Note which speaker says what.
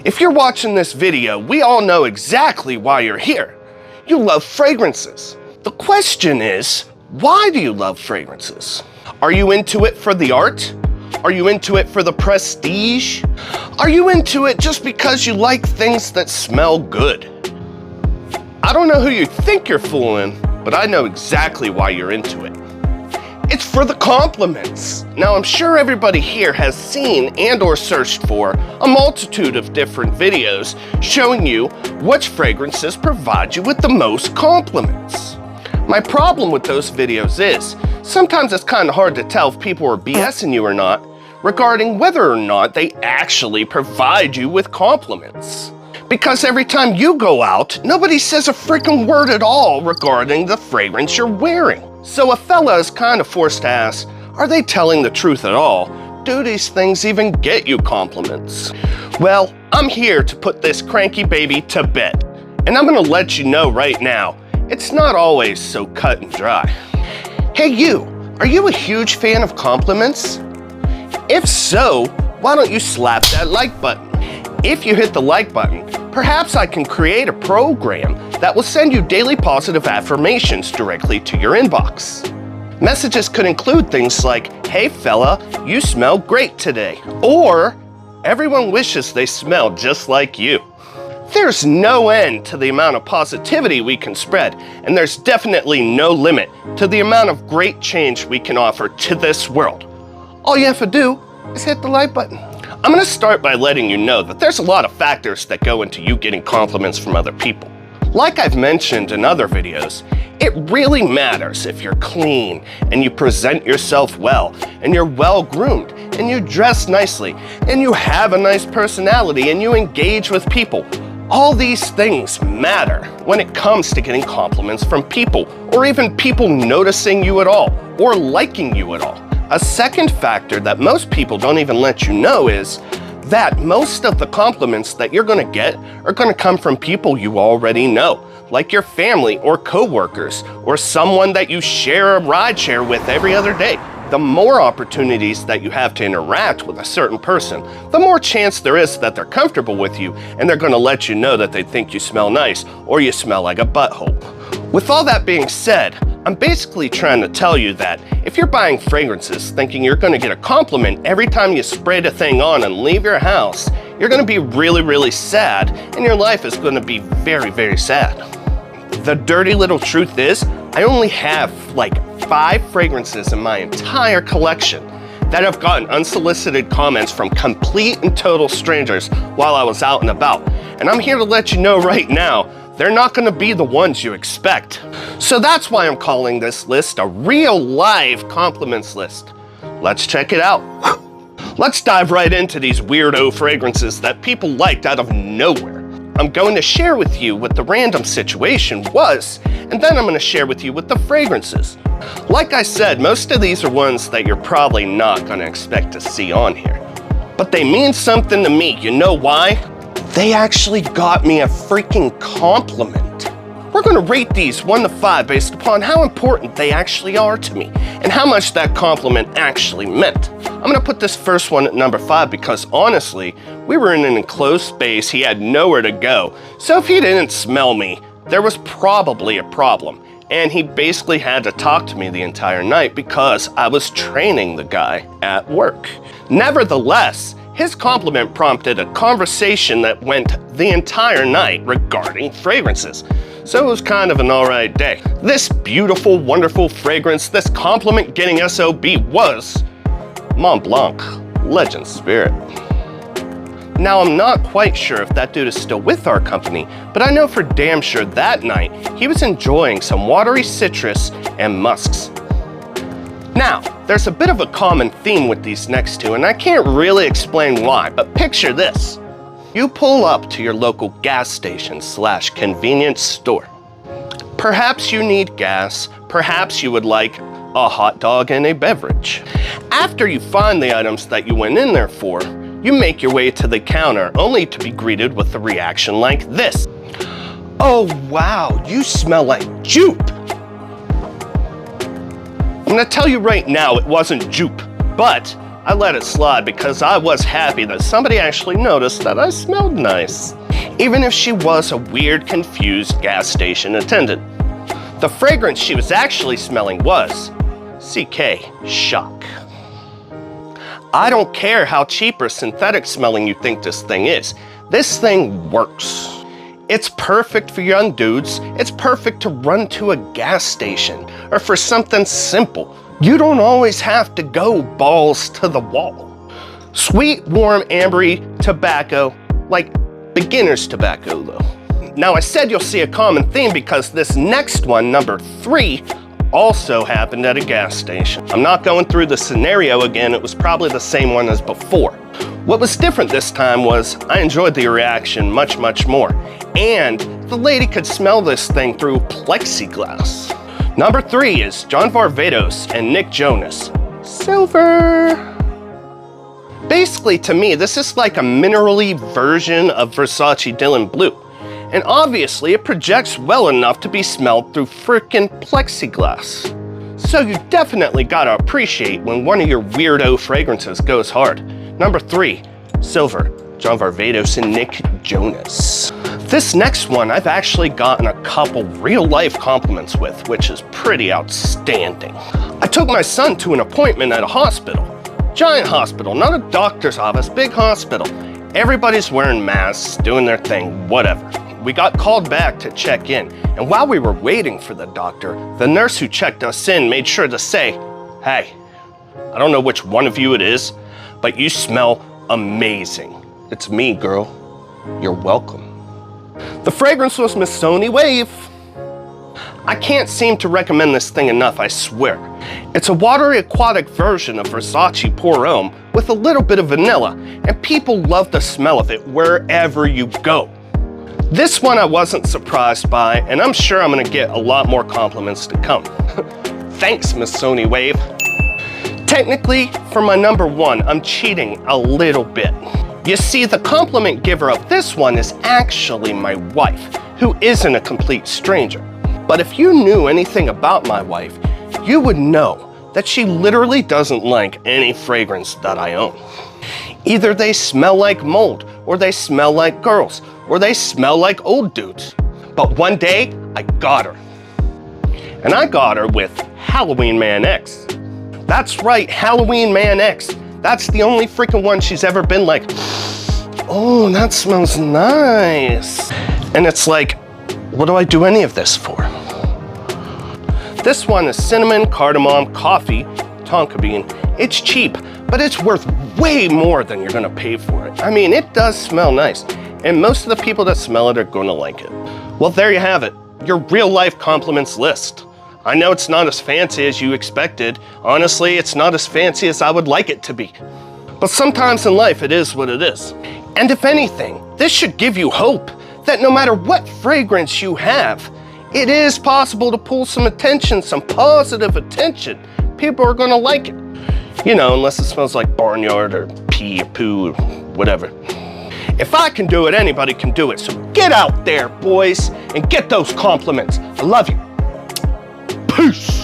Speaker 1: If you're watching this video, we all know exactly why you're here. You love fragrances. The question is, why do you love fragrances? Are you into it for the art? Are you into it for the prestige? Are you into it just because you like things that smell good? I don't know who you think you're fooling, but I know exactly why you're into it. It's for the compliments. Now, I'm sure everybody here has seen and or searched for a multitude of different videos showing you which fragrances provide you with the most compliments. My problem with those videos is, sometimes it's kind of hard to tell if people are BSing you or not regarding whether or not they actually provide you with compliments. Because every time you go out, nobody says a freaking word at all regarding the fragrance you're wearing. So a fella is kind of forced to ask, are they telling the truth at all? Do these things even get you compliments? Well, I'm here to put this cranky baby to bed. And I'm gonna let you know right now, it's not always so cut and dry. Hey you, are you a huge fan of compliments? If so, why don't you slap that like button? If you hit the like button, perhaps I can create a program that will send you daily positive affirmations directly to your inbox. Messages could include things like, hey fella, you smell great today, or everyone wishes they smelled just like you. There's no end to the amount of positivity we can spread, and there's definitely no limit to the amount of great change we can offer to this world. All you have to do is hit the like button. I'm gonna start by letting you know that there's a lot of factors that go into you getting compliments from other people. Like I've mentioned in other videos, it really matters if you're clean and you present yourself well and you're well groomed and you dress nicely and you have a nice personality and you engage with people. All these things matter when it comes to getting compliments from people, or even people noticing you at all or liking you at all. A second factor that most people don't even let you know is that most of the compliments that you're gonna get are gonna come from people you already know, like your family or coworkers, or someone that you share a rideshare with every other day. The more opportunities that you have to interact with a certain person, the more chance there is that they're comfortable with you and they're gonna let you know that they think you smell nice or you smell like a butthole. With all that being said, I'm basically trying to tell you that if you're buying fragrances thinking you're gonna get a compliment every time you spray the thing on and leave your house, you're gonna be really, really sad, and your life is gonna be very, very sad. The dirty little truth is, I only have like 5 fragrances in my entire collection that have gotten unsolicited comments from complete and total strangers while I was out and about. And I'm here to let you know right now, they're not gonna be the ones you expect. So that's why I'm calling this list a real live compliments list. Let's check it out. Let's dive right into these weirdo fragrances that people liked out of nowhere. I'm going to share with you what the random situation was, and then I'm gonna share with you what the fragrances. Like I said, most of these are ones that you're probably not gonna expect to see on here. But they mean something to me, you know why? They actually got me a freaking compliment. We're gonna rate these 1 to 5 based upon how important they actually are to me and how much that compliment actually meant. I'm gonna put this first one at number 5 because honestly, we were in an enclosed space, he had nowhere to go. So if he didn't smell me, there was probably a problem. And he basically had to talk to me the entire night because I was training the guy at work. Nevertheless, his compliment prompted a conversation that went the entire night regarding fragrances. So it was kind of an alright day. This beautiful, wonderful fragrance, this compliment-getting SOB was Mont Blanc Legend Spirit. Now, I'm not quite sure if that dude is still with our company, but I know for damn sure that night he was enjoying some watery citrus and musks. Now, there's a bit of a common theme with these next two, and I can't really explain why, but picture this. You pull up to your local gas station / convenience store. Perhaps you need gas, perhaps you would like a hot dog and a beverage. After you find the items that you went in there for, you make your way to the counter only to be greeted with a reaction like this. Oh wow, you smell like jupe. I'm gonna tell you right now, it wasn't jupe, but I let it slide because I was happy that somebody actually noticed that I smelled nice, even if she was a weird, confused gas station attendant. The fragrance she was actually smelling was CK Shock. I don't care how cheap or synthetic smelling you think this thing is. This thing works. It's perfect for young dudes. It's perfect to run to a gas station or for something simple. You don't always have to go balls to the wall. Sweet, warm, ambery tobacco, like beginner's tobacco though. Now I said you'll see a common theme because this next one, number 3, also happened at a gas station. I'm not going through the scenario again, it was probably the same one as before. What was different this time was I enjoyed the reaction much, much more. And the lady could smell this thing through plexiglass. Number 3 is John Varvatos and Nick Jonas. Silver. Basically, to me, this is like a minerally version of Versace Dylan Blue. And obviously, it projects well enough to be smelled through frickin' plexiglass. So you definitely gotta appreciate when one of your weirdo fragrances goes hard. Number 3, Silver, John Varvatos and Nick Jonas. This next one I've actually gotten a couple real-life compliments with, which is pretty outstanding. I took my son to an appointment at a hospital. Giant hospital, not a doctor's office, big hospital. Everybody's wearing masks, doing their thing, whatever. We got called back to check in, and while we were waiting for the doctor, the nurse who checked us in made sure to say, "Hey, I don't know which one of you it is, but you smell amazing. It's me, girl. You're welcome." The fragrance was Missoni Wave. I can't seem to recommend this thing enough, I swear. It's a watery aquatic version of Versace Pour Homme with a little bit of vanilla, and people love the smell of it wherever you go. This one I wasn't surprised by, and I'm sure I'm gonna get a lot more compliments to come. Thanks, Missoni Wave. Technically, for my number 1, I'm cheating a little bit. You see, the compliment giver of this one is actually my wife, who isn't a complete stranger. But if you knew anything about my wife, you would know that she literally doesn't like any fragrance that I own. Either they smell like mold, or they smell like girls, or they smell like old dudes. But one day, I got her. And I got her with Halloween Man X. That's right, Halloween Man X. That's the only freaking one she's ever been like, "Oh, that smells nice." And it's like, what do I do any of this for? This one is cinnamon, cardamom, coffee, tonka bean. It's cheap, but it's worth way more than you're gonna pay for it. I mean, it does smell nice, and most of the people that smell it are gonna like it. Well, there you have it, your real life compliments list. I know it's not as fancy as you expected. Honestly, it's not as fancy as I would like it to be. But sometimes in life, it is what it is. And if anything, this should give you hope that no matter what fragrance you have, it is possible to pull some attention, some positive attention. People are gonna like it. You know, unless it smells like barnyard or pee or poo or whatever. If I can do it, anybody can do it. So get out there, boys, and get those compliments. I love you. Peace.